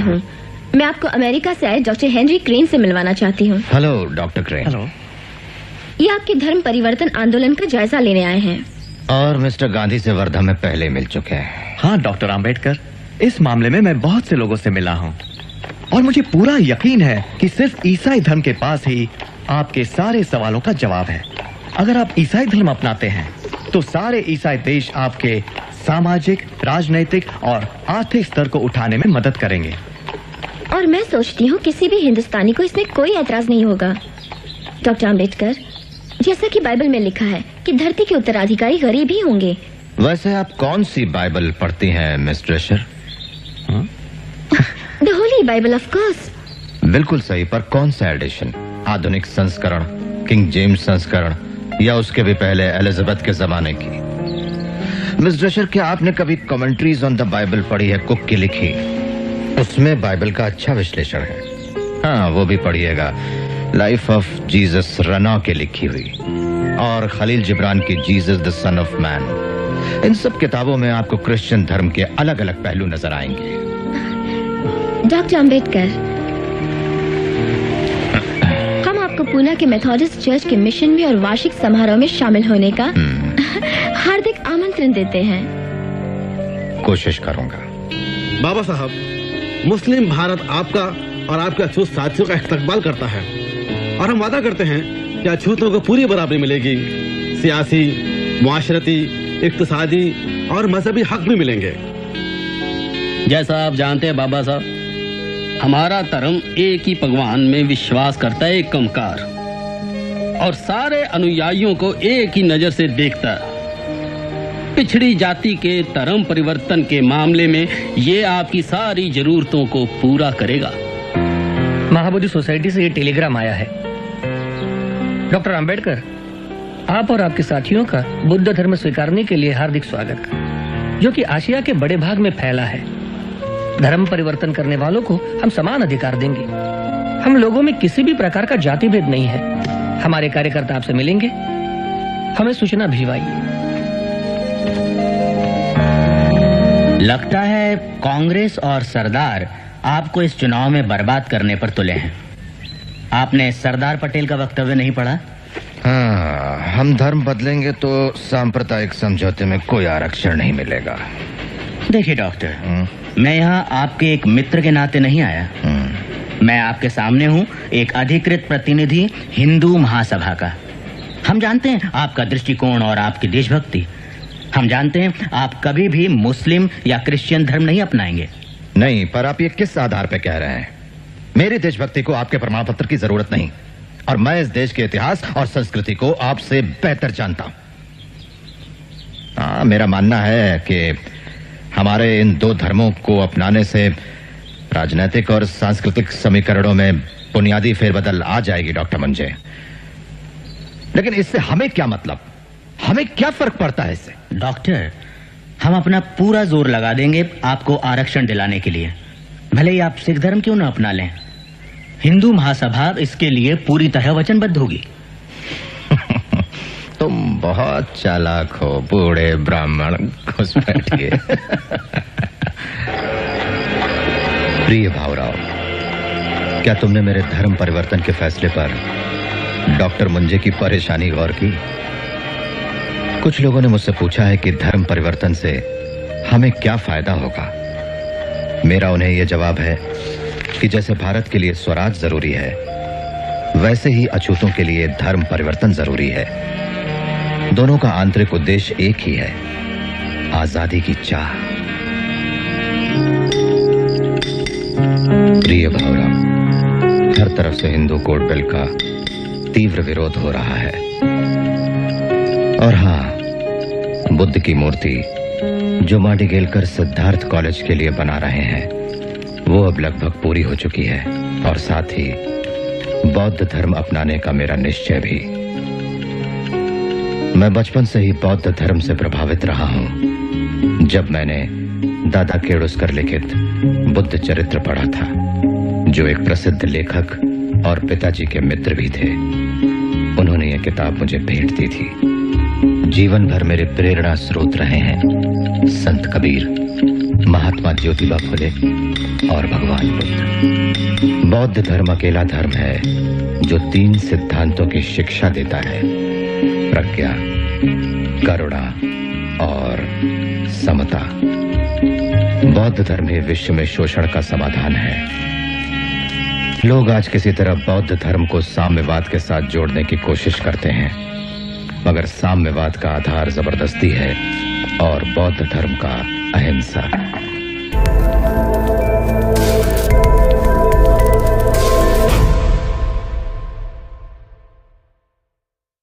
हूँ। मैं आपको अमेरिका से आए डॉक्टर हेनरी क्रेन से मिलवाना चाहती हूँ। Hello doctor crane. हेलो। ये आपके धर्म परिवर्तन आंदोलन का जायजा लेने आए हैं। और मिस्टर गांधी से वर्धा में पहले मिल चुके हैं। हाँ डॉक्टर आम्बेडकर, इस मामले में मैं बहुत से लोगों से मिला हूँ और मुझे पूरा यकीन है कि सिर्फ ईसाई धर्म के पास ही आपके सारे सवालों का जवाब है। अगर आप ईसाई धर्म अपनाते हैं तो सारे ईसाई देश आपके सामाजिक, राजनैतिक और आर्थिक स्तर को उठाने में मदद करेंगे। और मैं सोचती हूँ किसी भी हिंदुस्तानी को इसमें कोई ऐतराज नहीं होगा। डॉक्टर आम्बेडकर, जैसा कि बाइबल में लिखा है कि धरती के उत्तराधिकारी गरीब ही होंगे। वैसे आप कौन सी बाइबल पढ़ती हैं Miss Drescher? The holy Bible of course. बिल्कुल सही, पर कौन सा एडिशन? आधुनिक संस्करण, किंग जेम्स संस्करण, या उसके भी पहले एलिजाबेथ के जमाने की? मिस ड्रेशर, क्या आपने कभी कमेंट्रीज ऑन द बाइबल पढ़ी है? कुक की लिखी, उसमें बाइबल का अच्छा विश्लेषण है। हाँ, वो भी पढ़िएगा। लाइफ ऑफ जीसस रना के लिखी हुई, और खलील जिब्रान की Jesus the son of man. इन सब किताबों में आपको क्रिश्चियन धर्म के अलग अलग पहलू नजर आएंगे। डॉक्टर आम्बेडकर, हम आपको पूना के मेथोडिस्ट चर्च के मिशन में और वार्षिक समारोह में शामिल होने का हार्दिक आमंत्रण देते हैं। कोशिश करूंगा। बाबा साहब, मुस्लिम भारत आपका और आपके अछूत साथियों का इस्तकबाल करता है और हम वादा करते हैं कि अछूतों को पूरी बराबरी मिलेगी। सियासी, मुआशरती, इक्तिसादी और मजहबी हक भी मिलेंगे। जैसा आप जानते हैं बाबा साहब, हमारा धर्म एक ही भगवान में विश्वास करता है, एक कंकार, और सारे अनुयायियों को एक ही नजर से देखता है। पिछड़ी जाति के धर्म परिवर्तन के मामले में ये आपकी सारी जरूरतों को पूरा करेगा। महाबोधि सोसाइटी से ये टेलीग्राम आया है। डॉक्टर आम्बेडकर, आप और आपके साथियों का बुद्ध धर्म स्वीकारने के लिए हार्दिक स्वागत, जो कि आशिया के बड़े भाग में फैला है। धर्म परिवर्तन करने वालों को हम समान अधिकार देंगे। हम लोगों में किसी भी प्रकार का जाति भेद नहीं है। हमारे कार्यकर्ता आपसे मिलेंगे, हमें सूचना भिजवाइए। लगता है कांग्रेस और सरदार आपको इस चुनाव में बर्बाद करने पर तुले हैं। आपने सरदार पटेल का वक्तव्य नहीं पढ़ा? हाँ, हम धर्म बदलेंगे तो सांप्रदायिक समझौते में कोई आरक्षण नहीं मिलेगा। देखिए डॉक्टर, मैं यहाँ आपके एक मित्र के नाते नहीं आया। मैं आपके सामने हूँ एक अधिकृत प्रतिनिधि हिंदू महासभा का। हम जानते हैं आपका दृष्टिकोण और आपकी देशभक्ति। हम जानते हैं आप कभी भी मुस्लिम या क्रिश्चियन धर्म नहीं अपनाएंगे। नहीं, पर आप ये किस आधार पे कह रहे हैं? मेरी देशभक्ति को आपके प्रमाण पत्र की जरूरत नहीं, और मैं इस देश के इतिहास और संस्कृति को आपसे बेहतर जानता हूं। हाँ, मेरा मानना है कि हमारे इन दो धर्मों को अपनाने से राजनीतिक और सांस्कृतिक समीकरणों में बुनियादी फेरबदल आ जाएगी डॉक्टर मंजे। लेकिन इससे हमें क्या मतलब? हमें क्या फर्क पड़ता है इससे? डॉक्टर, हम अपना पूरा जोर लगा देंगे आपको आरक्षण दिलाने के लिए, भले ही आप सिख धर्म क्यों न अपना लें। हिंदू महासभा इसके लिए पूरी तरह वचनबद्ध होगी। तुम बहुत चालाक हो बूढ़े ब्राह्मण। घुस बैठिए। प्रिय भावराव, क्या तुमने मेरे धर्म परिवर्तन के फैसले पर डॉक्टर मुंजे की परेशानी गौर की? कुछ लोगों ने मुझसे पूछा है कि धर्म परिवर्तन से हमें क्या फायदा होगा। मेरा उन्हें यह जवाब है कि जैसे भारत के लिए स्वराज जरूरी है, वैसे ही अछूतों के लिए धर्म परिवर्तन जरूरी है। दोनों का आंतरिक उद्देश्य एक ही है, आजादी की चाह। प्रिय भावराव, हर तरफ से हिंदू कोड बिल का तीव्र विरोध हो रहा है। और हाँ, बुद्ध की मूर्ति जो माडी गेलकर सिद्धार्थ कॉलेज के लिए बना रहे हैं, वो अब लगभग पूरी हो चुकी है, और साथ ही बौद्ध धर्म अपनाने का मेरा निश्चय भी। मैं बचपन से ही बौद्ध धर्म से प्रभावित रहा हूं। जब मैंने दादा केड़ुस्कर लिखित बुद्ध चरित्र पढ़ा था, जो एक प्रसिद्ध लेखक और पिताजी के मित्र भी थे, उन्होंने यह किताब मुझे भेंट दी थी। जीवन भर मेरे प्रेरणा स्रोत रहे हैं संत कबीर, महात्मा ज्योतिबा फुले और भगवान बुद्ध। बौद्ध धर्म अकेला धर्म है जो 3 सिद्धांतों की शिक्षा देता है: प्रज्ञा, करुणा और समता। बौद्ध धर्म ही विश्व में शोषण का समाधान है। लोग आज किसी तरह बौद्ध धर्म को साम्यवाद के साथ जोड़ने की कोशिश करते हैं, मगर साम्यवाद का आधार जबरदस्ती है और बौद्ध धर्म का अहिंसा।